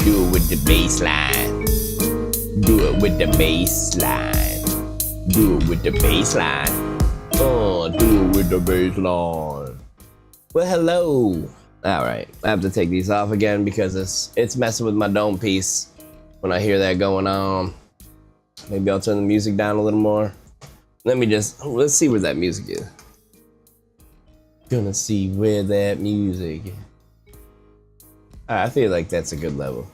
Do it with the bass line. Do it with the bass line. Do it with the bass line. Oh, do it with the bass line. Well, hello. All right, I have to take these off again because it's messing with my dome piece when I hear that going on. Maybe I'll turn the music down a little more. Let's see where that music is. Gonna see where that music is. I feel like that's a good level.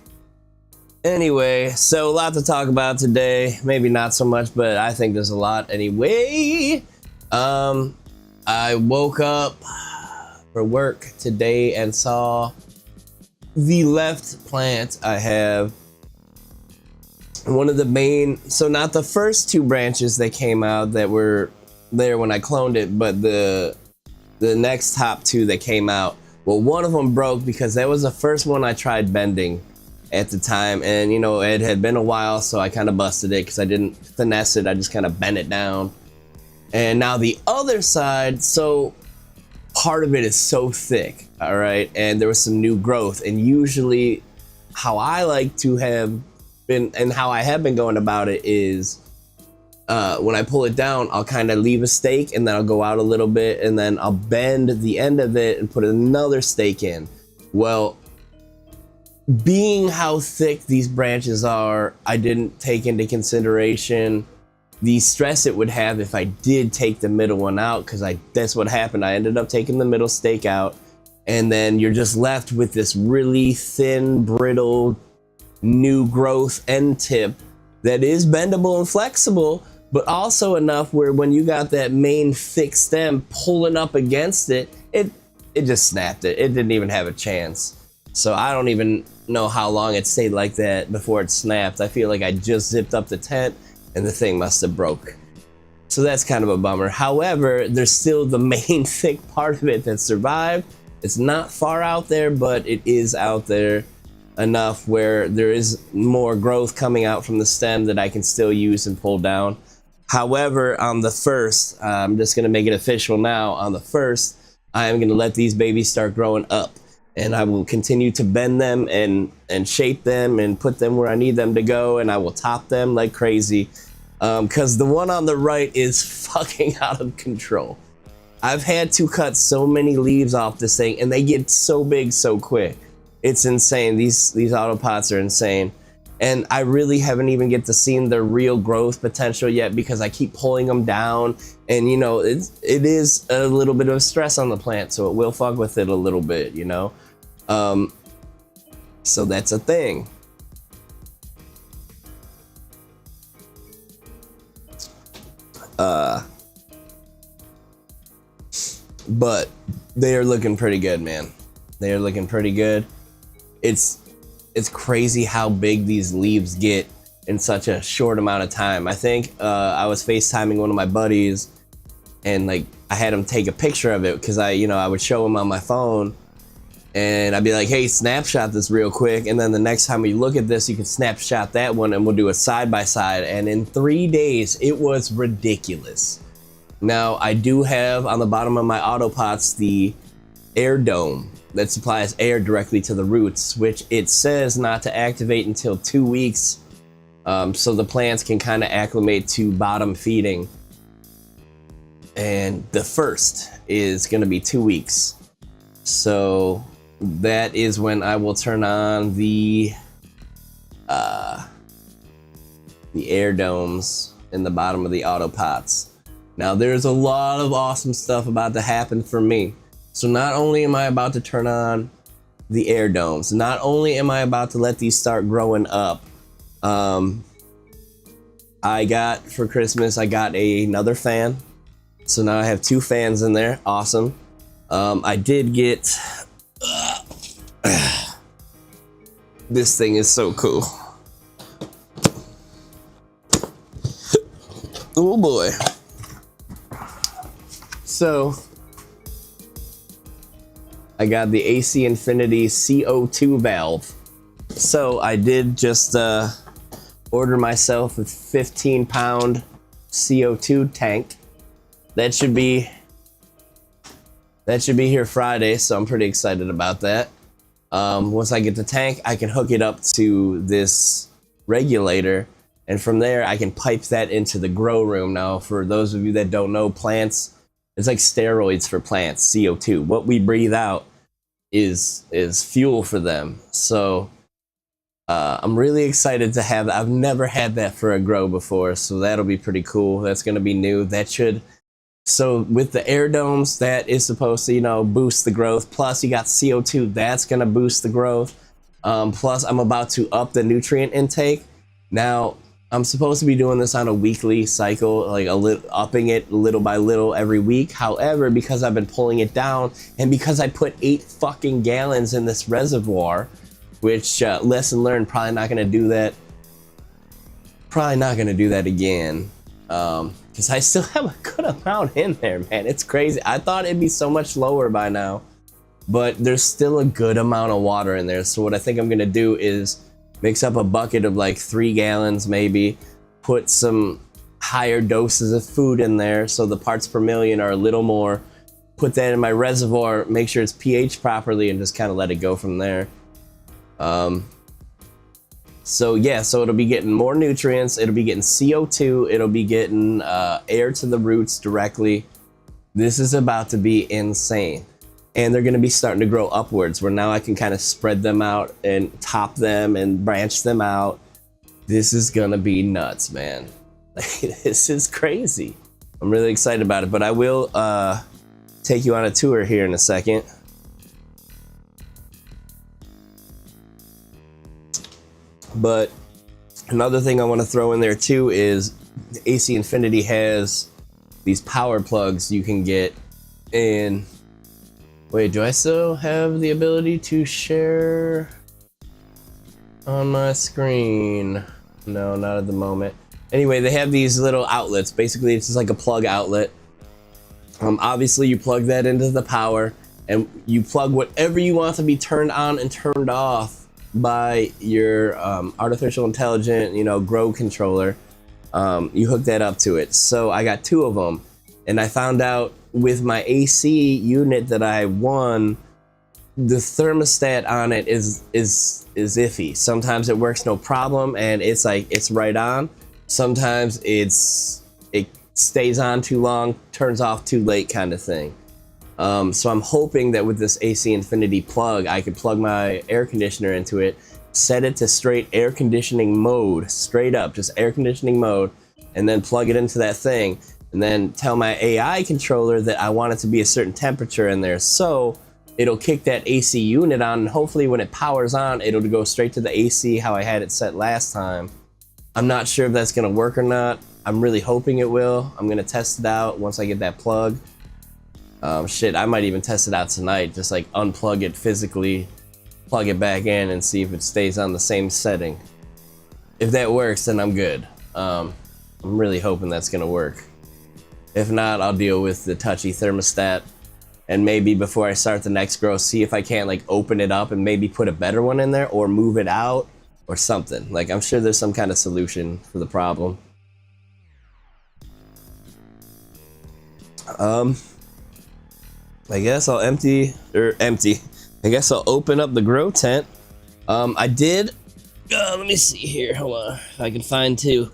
Anyway, so a lot to talk about today. Maybe not so much, but I think there's a lot anyway. I woke up for work today and saw the left plant I have. One of the main, so not the first two branches that came out that were there when I cloned it, but the next top two that came out. Well, one of them broke because that was the first one I tried bending at the time, and you know, it had been a while, so I kind of busted it because I didn't finesse it. I just kind of bent it down. And now the other side, so part of it is so thick, all right, and there was some new growth. And usually how I like to have been, and how I have been going about it is when I pull it down, I'll kind of leave a stake and then I'll go out a little bit and then I'll bend the end of it and put another stake in. Well, being how thick these branches are, I didn't take into consideration the stress it would have if I did take the middle one out, because that's what happened. I ended up taking the middle stake out, and then you're just left with this really thin, brittle, new growth end tip that is bendable and flexible, but also enough where when you got that main thick stem pulling up against it, it just snapped it. It didn't even have a chance. So I don't even know how long it stayed like that before it snapped. I feel like I just zipped up the tent and the thing must have broke. So that's kind of a bummer. However, there's still the main thick part of it that survived. It's not far out there, but it is out there enough where there is more growth coming out from the stem that I can still use and pull down. However, on the first, I'm just gonna make it official now. On the first, I am gonna let these babies start growing up, and I will continue to bend them and shape them and put them where I need them to go, and I will top them like crazy. Because the one on the right is fucking out of control. I've had to cut so many leaves off this thing, and they get so big so quick. It's insane. These autopots are insane. And I really haven't even get to see their real growth potential yet because I keep pulling them down. And you know, it is a little bit of stress on the plant, so it will fuck with it a little bit, you know? So that's a thing. But they are looking pretty good, man. They are looking pretty good. It's crazy how big these leaves get in such a short amount of time. I think I was FaceTiming one of my buddies, and like I had him take a picture of it because I would show him on my phone, and I'd be like, hey, snapshot this real quick, and then the next time we look at this, you can snapshot that one, and we'll do a side by side. And in 3 days, it was ridiculous. Now I do have on the bottom of my autopots the air dome that supplies air directly to the roots, which it says not to activate until 2 weeks, so the plants can kind of acclimate to bottom feeding. And the first is going to be 2 weeks, so that is when I will turn on the air domes in the bottom of the autopots. Now there's a lot of awesome stuff about to happen for me. So not only am I about to turn on the air domes, not only am I about to let these start growing up, I got for Christmas, I got another fan. So now I have 2 fans in there. Awesome. I did get, this thing is so cool. Oh boy. So I got the AC Infinity CO2 valve. So I did just order myself a 15-pound CO2 tank. That should be here Friday, so I'm pretty excited about that. Once I get the tank, I can hook it up to this regulator, and from there I can pipe that into the grow room. Now, for those of you that don't know, plants, it's like steroids for plants, CO2. What we breathe out is fuel for them. So I'm really excited to have that. I've never had that for a grow before, so that'll be pretty cool. That's going to be new. That should, so with the air domes, that is supposed to, you know, boost the growth. Plus you got CO2, that's going to boost the growth. Plus I'm about to up the nutrient intake. Now I'm supposed to be doing this on a weekly cycle, like upping it little by little every week. However, because I've been pulling it down, and because I put 8 fucking gallons in this reservoir, which lesson learned, probably not gonna do that. Probably not gonna do that again, because I still have a good amount in there, man. It's crazy. I thought it'd be so much lower by now, but there's still a good amount of water in there. So what I think I'm gonna do is mix up a bucket of like 3 gallons maybe, put some higher doses of food in there so the parts per million are a little more, put that in my reservoir, make sure it's pH properly, and just kind of let it go from there. So yeah, so it'll be getting more nutrients, it'll be getting CO2, it'll be getting air to the roots directly. This is about to be insane. And they're going to be starting to grow upwards, where now I can kind of spread them out and top them and branch them out. This is going to be nuts, man. This is crazy. I'm really excited about it, but I will take you on a tour here in a second. But another thing I want to throw in there too is AC Infinity has these power plugs you can get in. Wait, do I still have the ability to share on my screen? No, not at the moment. Anyway, they have these little outlets. Basically, it's just like a plug outlet. Obviously, you plug that into the power, and you plug whatever you want to be turned on and turned off by your artificial intelligent, you know, grow controller. You hook that up to it. So I got 2 of them, and I found out with my AC unit that I won, the thermostat on it is iffy. Sometimes it works no problem and it's like it's right on. Sometimes it stays on too long, turns off too late, kind of thing. So I'm hoping that with this AC Infinity plug, I could plug my air conditioner into it, set it to straight air conditioning mode, straight up, just air conditioning mode, and then plug it into that thing. And then tell my AI controller that I want it to be a certain temperature in there, so it'll kick that AC unit on, and hopefully when it powers on, it'll go straight to the AC how I had it set last time. I'm not sure if that's gonna work or not. I'm really hoping it will. I'm gonna test it out once I get that plug. Shit, I might even test it out tonight, just like unplug it physically, plug it back in, and see if it stays on the same setting. If that works, then I'm good. I'm really hoping that's gonna work. If not, I'll deal with the touchy thermostat, and maybe before I start the next grow, see if I can't like open it up and maybe put a better one in there, or move it out or something. Like, I'm sure there's some kind of solution for the problem. I guess I'll I guess I'll open up the grow tent. I did, let me see here, hold on, if I can find 2.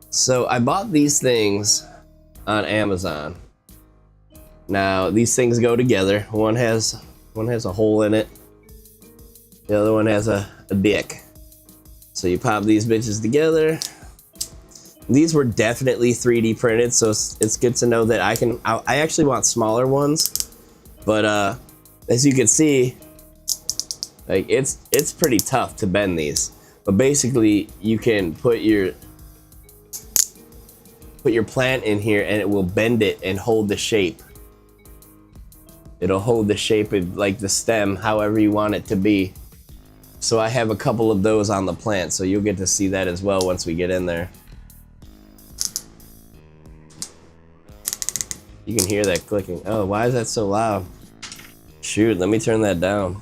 So I bought these things on Amazon. Now these things go together. One has a hole in it. The other one has a dick. So you pop these bitches together. These were definitely 3D printed, so it's good to know that I actually want smaller ones, but as you can see, like it's pretty tough to bend these. But basically, you can put your plant in here and it will bend it and hold the shape. It'll hold the shape of like the stem however you want it to be. So I have a couple of those on the plant, so you'll get to see that as well once we get in there. You can hear that clicking. Oh, why is that so loud? Shoot, let me turn that down.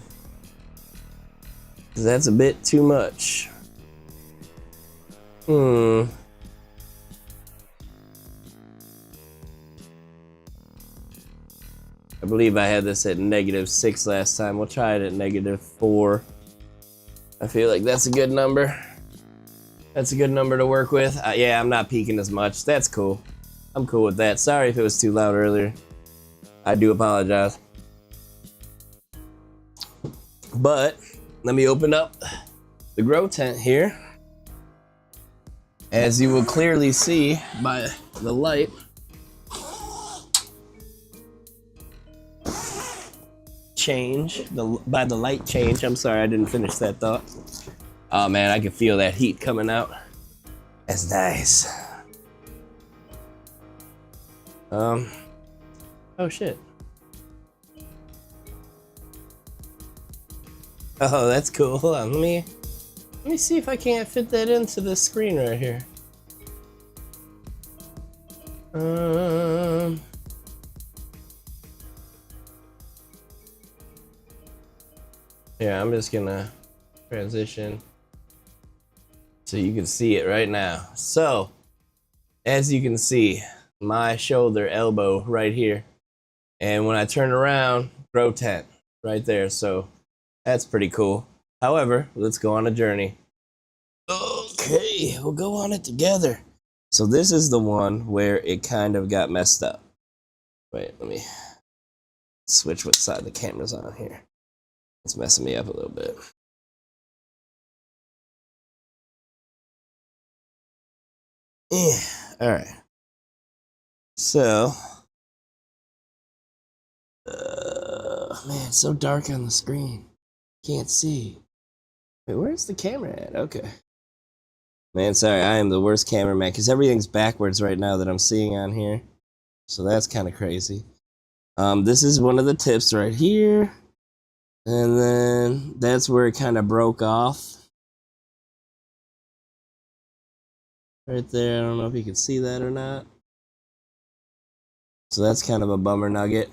That's a bit too much. I I believe I had this at -6 last time. We'll try it at -4. I feel like that's a good number. That's a good number to work with. Yeah, I'm not peaking as much. That's cool. I'm cool with that. Sorry if it was too loud earlier. I do apologize. But let me open up the grow tent here. As you will clearly see by the light, by the light change. I'm sorry, I didn't finish that thought. Oh man, I can feel that heat coming out. That's nice. Oh shit. Oh, that's cool. Hold on, let me see if I can't fit that into this screen right here. Yeah, I'm just gonna transition so you can see it right now. So, as you can see, my shoulder, elbow right here. And when I turn around, grow tent right there. So, that's pretty cool. However, let's go on a journey. Okay, we'll go on it together. So this is the one where it kind of got messed up. Wait, let me switch what side the camera's on here. It's messing me up a little bit. Yeah, all right. So, man, it's so dark on the screen. Can't see. Wait, where's the camera at? Okay. Man, sorry, I am the worst cameraman because everything's backwards right now that I'm seeing on here. So that's kind of crazy. This is one of the tips right here. And then that's where it kind of broke off. Right there, I don't know if you can see that or not. So that's kind of a bummer nugget.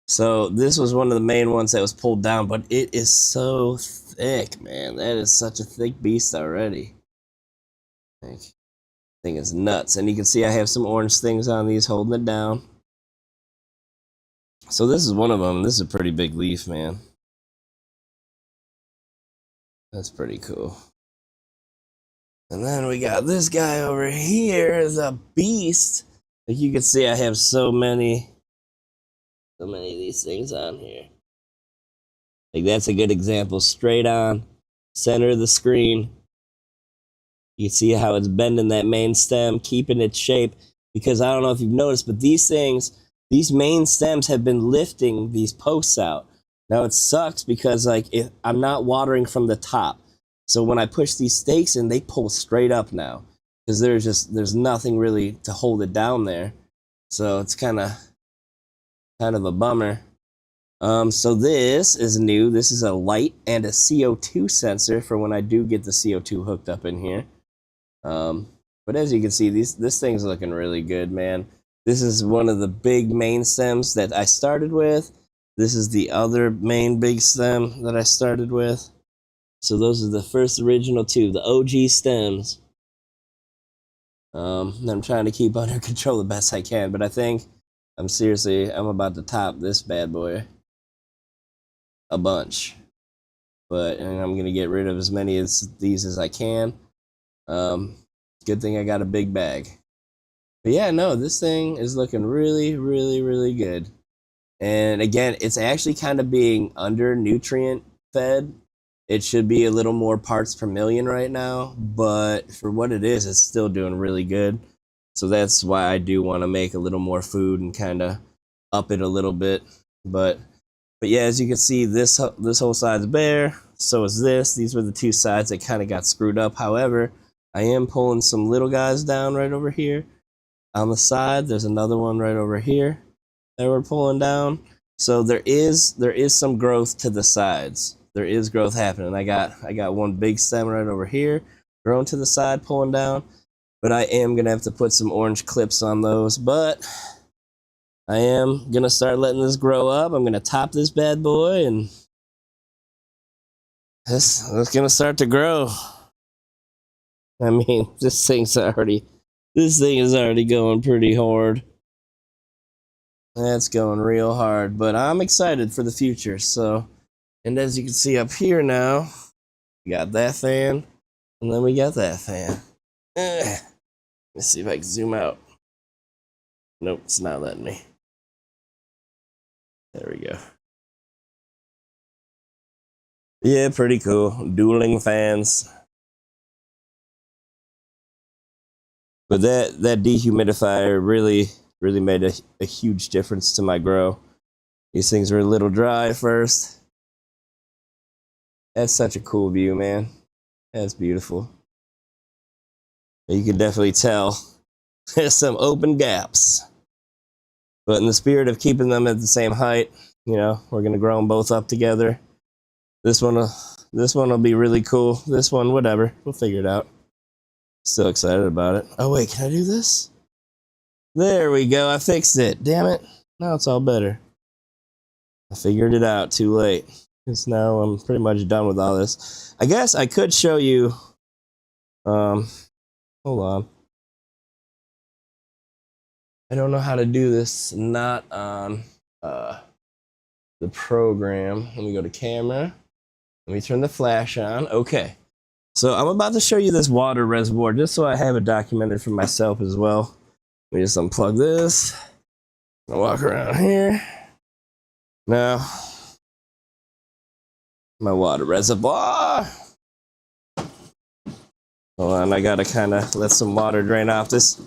So this was one of the main ones that was pulled down, but it is so thick, man. That is such a thick beast already. Thing is nuts. And you can see I have some orange things on these holding it down. So this is one of them. This is a pretty big leaf, man. That's pretty cool. And then we got this guy over here is a beast. Like you can see I have so many of these things on here. Like that's a good example. Straight on, center of the screen. You can see how it's bending that main stem, keeping its shape. Because I don't know if you've noticed, but these things, these main stems have been lifting these posts out. Now it sucks because like if I'm not watering from the top. So when I push these stakes in, they pull straight up now. Because there's nothing really to hold it down there. So it's kind of a bummer. So this is new. This is a light and a CO2 sensor for when I do get the CO2 hooked up in here. But as you can see, this thing's looking really good, man. This is one of the big main stems that I started with. This is the other main big stem that I started with. So those are the first original two, the OG stems. I'm trying to keep under control the best I can, but I think I'm about to top this bad boy a bunch. And I'm gonna get rid of as many of these as I can. Good thing I got a big bag. But yeah, no, this thing is looking really, really, really good. And again, it's actually kind of being under nutrient fed. It should be a little more parts per million right now, but for what it is, it's still doing really good. So that's why I do want to make a little more food and kind of up it a little bit. But yeah, as you can see, this whole side's bare. So is this. These were the two sides that kind of got screwed up. However, I am pulling some little guys down right over here. On the side, there's another one right over here that we're pulling down. So there is some growth to the sides. There is growth happening. I got one big stem right over here, growing to the side, pulling down. But I am gonna have to put some orange clips on those. But I am gonna start letting this grow up. I'm gonna top this bad boy, and this gonna start to grow. I mean, this thing is already going pretty hard. That's going real hard, but I'm excited for the future. So, and as you can see up here now, we got that fan, and then we got that fan. Let's see if I can zoom out. Nope, it's not letting me. There we go. Yeah, pretty cool. Dueling fans. But that dehumidifier really made a huge difference to my grow. These things were a little dry at first. That's such a cool view, man. That's beautiful. You can definitely tell there's some open gaps. But in the spirit of keeping them at the same height, you know, we're gonna grow them both up together. This one will be really cool. This one, whatever. We'll figure it out. Still excited about it. Oh wait, can I do this? There we go. I fixed it. Damn it. Now it's all better. I figured it out too late. Because now I'm pretty much done with all this. I guess I could show you. Hold on. I don't know how to do this not on the program. Let me go to camera. Let me turn the flash on. Okay. So I'm about to show you this water reservoir just so I have it documented for myself as well. Let me just unplug this. I'll walk around here. Now, my water reservoir. Hold on, I gotta kind of let some water drain off this.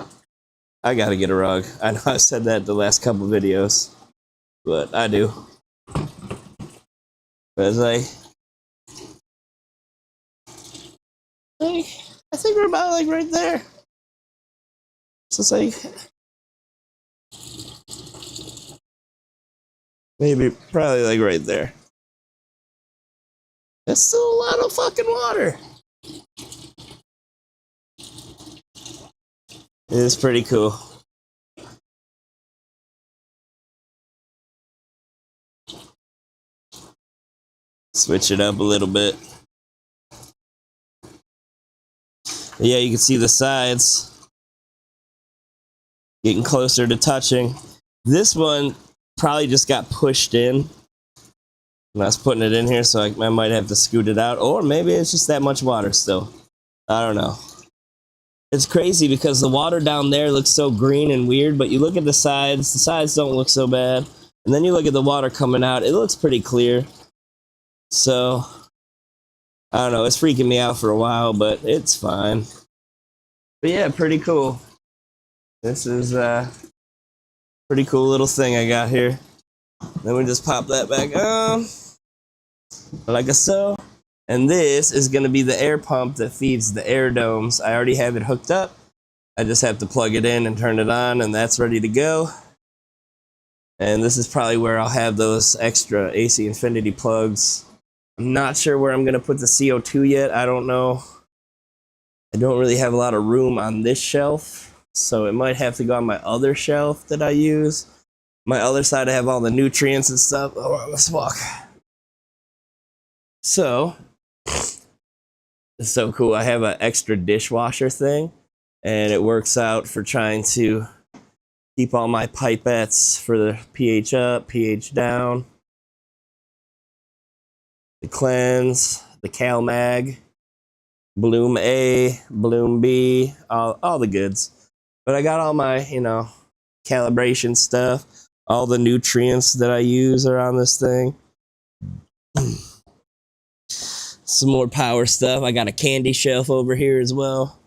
I gotta get a rug. I know I said that the last couple videos, but I do. As I think we're about like right there. So it's like maybe probably like right there. That's still a lot of fucking water. It is pretty cool. Switch it up a little bit. Yeah, you can see the sides getting closer to touching. This one probably just got pushed in. And I was putting it in here, so I might have to scoot it out. Or maybe it's just that much water still. I don't know. It's crazy because the water down there looks so green and weird, but you look at the sides don't look so bad. And then you look at the water coming out, it looks pretty clear. So, I don't know, it's freaking me out for a while, but it's fine. But yeah, pretty cool. This is a pretty cool little thing I got here. Then we just pop that back on, like so. And this is going to be the air pump that feeds the air domes. I already have it hooked up. I just have to plug it in and turn it on, and that's ready to go. And this is probably where I'll have those extra AC Infinity plugs. I'm not sure where I'm going to put the CO2 yet. I don't know. I don't really have a lot of room on this shelf, so it might have to go on my other shelf that I use. My other side, I have all the nutrients and stuff. Oh, let's walk. So, it's so cool. I have an extra dishwasher thing, and it works out for trying to keep all my pipettes for the pH up, pH down, the cleanse, the CalMag, Bloom A, Bloom B, all the goods. But I got all my, you know, calibration stuff. All the nutrients that I use are on this thing. Some more power stuff. I got a candy shelf over here as well.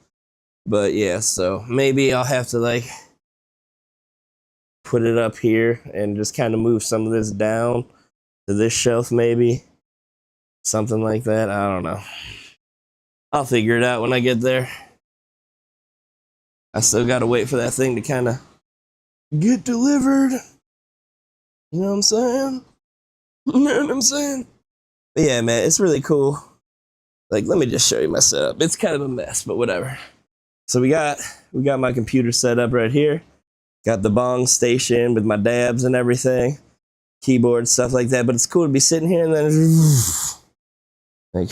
But yeah, so maybe I'll have to like put it up here and just kind of move some of this down to this shelf maybe. Something like that. I don't know. I'll figure it out when I get there. I still got to wait for that thing to kind of get delivered. You know what I'm saying? You know what I'm saying? But yeah, man, it's really cool. Like, let me just show you my setup. It's kind of a mess, but whatever. So we got my computer set up right here. Got the bong station with my dabs and everything. Keyboard, stuff like that. But it's cool to be sitting here and then like,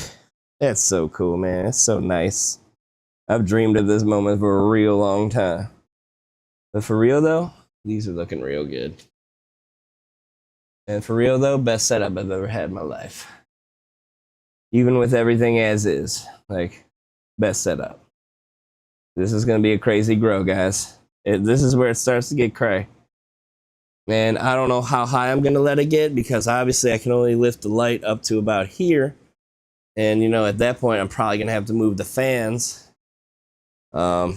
that's so cool, man. It's so nice. I've dreamed of this moment for a real long time. But for real though, these are looking real good. And for real though, best setup I've ever had in my life. Even with everything as is, like, best setup. This is gonna be a crazy grow, guys. This is where it starts to get cray. And I don't know how high I'm gonna let it get, because obviously I can only lift the light up to about here. And you know, at that point I'm probably gonna have to move the fans. But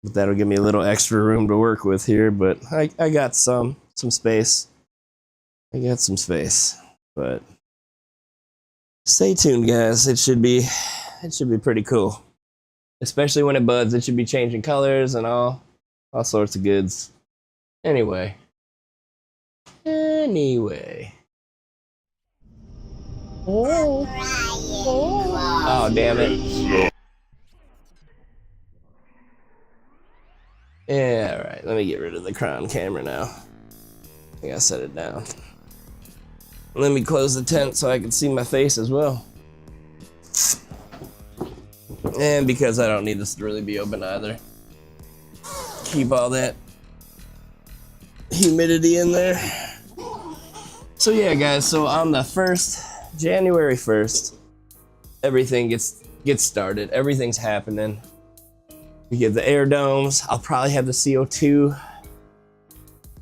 that'll give me a little extra room to work with here, but I got some space. I got some space. But stay tuned, guys. It should be pretty cool. Especially when it buds, it should be changing colors and all sorts of goods. Anyway. Oh, damn it. Yeah, alright. Let me get rid of the crown camera now. I think I set it down. Let me close the tent so I can see my face as well. And because I don't need this to really be open either. Keep all that humidity in there. So yeah, guys, so on the January 1st, everything gets started. Everything's happening. We get the air domes. I'll probably have the CO2.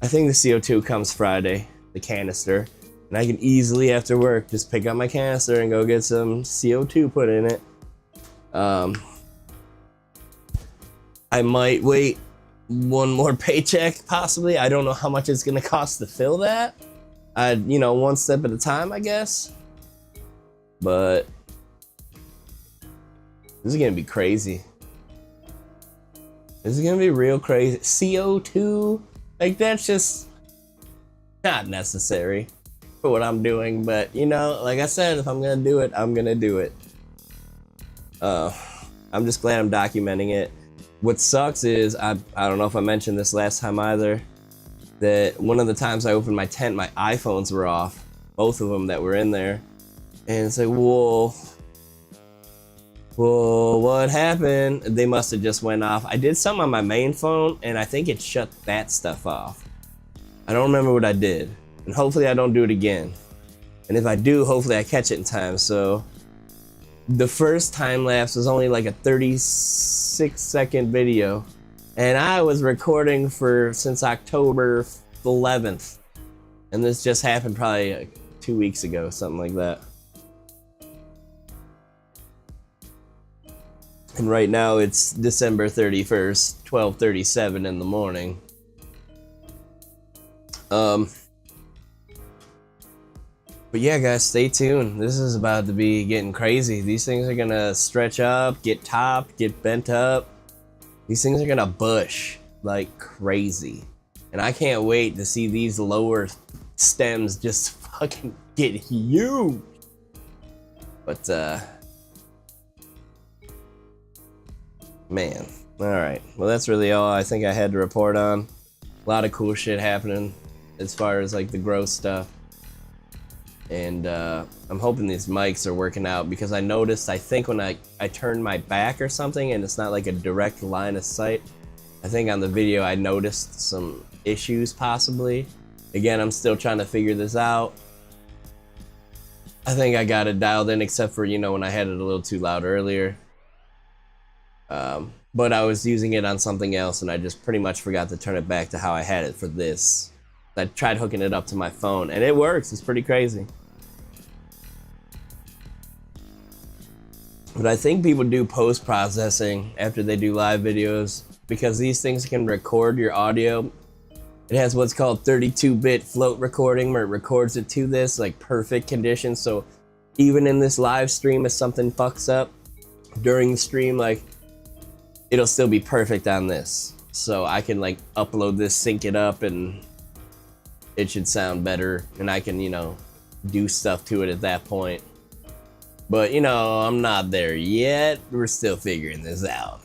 I think the CO2 comes Friday, the canister. And I can easily, after work, just pick up my canister and go get some CO2 put in it. I might wait one more paycheck, possibly. I don't know how much it's gonna cost to fill that. You know, one step at a time, I guess. But this is gonna be crazy. This is gonna be real crazy. CO2, like, that's just not necessary for what I'm doing. But you know, like I said, if I'm gonna do it, I'm gonna do it. I'm just glad I'm documenting it. What sucks is, I don't know if I mentioned this last time either, that one of the times I opened my tent, my iPhones were off, both of them that were in there. And it's like, whoa, what happened? They must have just went off. I did something on my main phone, and I think it shut that stuff off. I don't remember what I did, and hopefully I don't do it again. And if I do, hopefully I catch it in time. So the first time lapse was only like a 36-second video, and I was recording since October 11th, and this just happened probably like 2 weeks ago, something like that. And right now it's December 31st, 12:37 in the morning. But yeah, guys, stay tuned. This is about to be getting crazy. These things are gonna stretch up, get topped, get bent up. These things are gonna bush like crazy. And I can't wait to see these lower stems just fucking get huge. But, man, all right. Well, that's really all I think I had to report on. A lot of cool shit happening as far as like the growth stuff. And I'm hoping these mics are working out, because I noticed, I think when I turned my back or something and it's not like a direct line of sight, I think on the video I noticed some issues possibly. Again, I'm still trying to figure this out. I think I got it dialed in, except for, you know, when I had it a little too loud earlier. But I was using it on something else and I just pretty much forgot to turn it back to how I had it for this. I tried hooking it up to my phone and it works. It's pretty crazy. But I think people do post-processing after they do live videos, because these things can record your audio. It has what's called 32-bit float recording, where it records it to this like perfect condition. So even in this live stream, if something fucks up during the stream, like, it'll still be perfect on this. So I can like upload this, sync it up, and it should sound better, and I can, you know, do stuff to it at that point. But, you know, I'm not there yet. We're still figuring this out.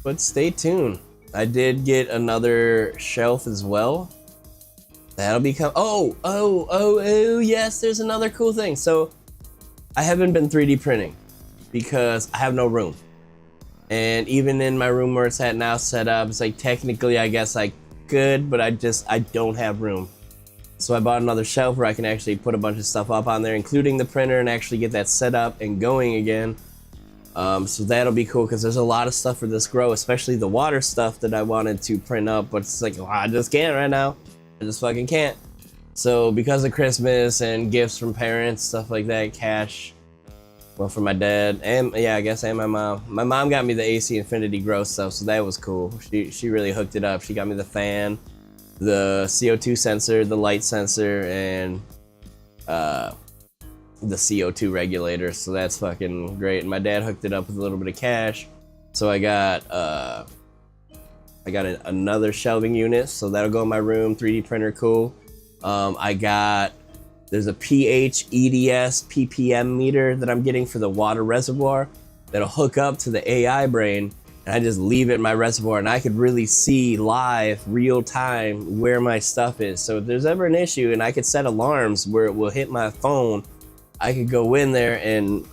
But stay tuned. I did get another shelf as well. That'll become, oh, yes, there's another cool thing. So I haven't been 3D printing because I have no room. And even in my room where it's at now set up, it's like technically I guess I good, but I don't have room. So I bought another shelf where I can actually put a bunch of stuff up on there, including the printer, and actually get that set up and going again. So that'll be cool, because there's a lot of stuff for this grow, especially the water stuff that I wanted to print up, but it's like, oh, I just can't right now. I just fucking can't. So because of Christmas and gifts from parents, stuff like that, cash, well, for my dad, and yeah, I guess, and my mom. My mom got me the AC Infinity Grow stuff, so that was cool. She really hooked it up. She got me the fan, the CO2 sensor, the light sensor, and the CO2 regulator, so that's fucking great. And my dad hooked it up with a little bit of cash, so I got another shelving unit, so that'll go in my room. 3D printer, cool. There's a pH, EDS, ppm meter that I'm getting for the water reservoir that'll hook up to the AI brain, and I just leave it in my reservoir, and I could really see live, real time, where my stuff is. So if there's ever an issue, and I could set alarms where it will hit my phone, I could go in there and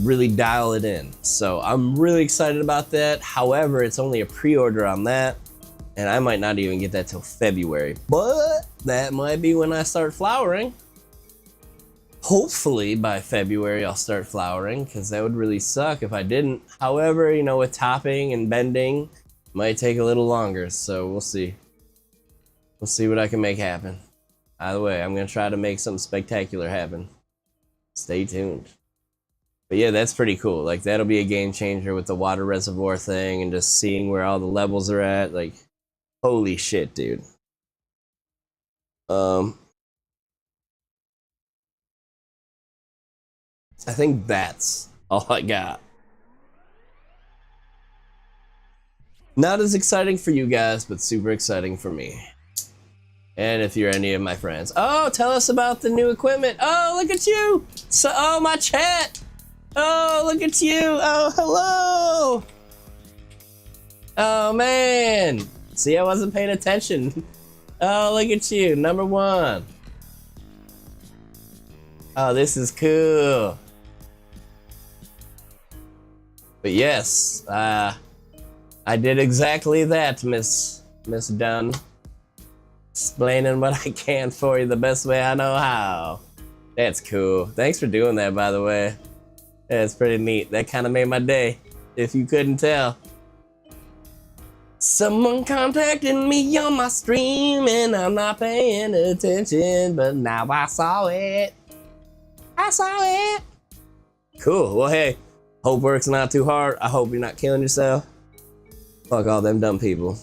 really dial it in. So I'm really excited about that. However, it's only a pre-order on that, and I might not even get that till February, but that might be when I start flowering. Hopefully by February I'll start flowering, because that would really suck if I didn't. However, you know, with topping and bending, it might take a little longer, so we'll see. We'll see what I can make happen. Either way, I'm gonna try to make something spectacular happen. Stay tuned. But yeah, that's pretty cool. Like, that'll be a game changer with the water reservoir thing and just seeing where all the levels are at. Like, holy shit, dude. I think that's all I got. Not as exciting for you guys, but super exciting for me. And if you're any of my friends. Oh, tell us about the new equipment. Oh, look at you. So, oh, my chat. Oh, look at you. Oh, hello. Oh, man. See, I wasn't paying attention. Oh, look at you. Number one. Oh, this is cool. But yes, I did exactly that, Miss Dunn. Explaining what I can for you the best way I know how. That's cool. Thanks for doing that, by the way. That's pretty neat. That kind of made my day, if you couldn't tell. Someone contacted me on my stream and I'm not paying attention, but now I saw it. I saw it. Cool. Well, hey, hope work's not too hard. I hope you're not killing yourself. Fuck all them dumb people.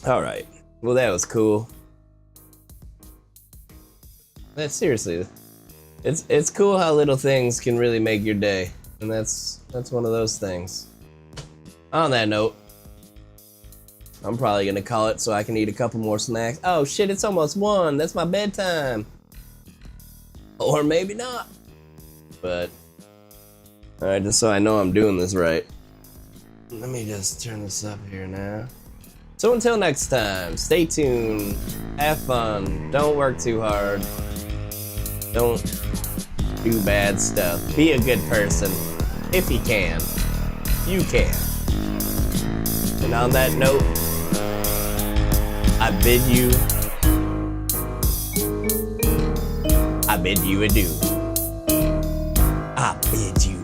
All right. Well, that was cool. That's seriously, it's cool how little things can really make your day, and that's one of those things. On that note, I'm probably gonna call it so I can eat a couple more snacks. Oh shit, it's almost 1. That's my bedtime. Or maybe not. But all right, just so I know I'm doing this right. Let me just turn this up here now. So until next time, stay tuned, have fun, don't work too hard, don't do bad stuff, be a good person, if you can, you can. And on that note, I bid you adieu. I bid you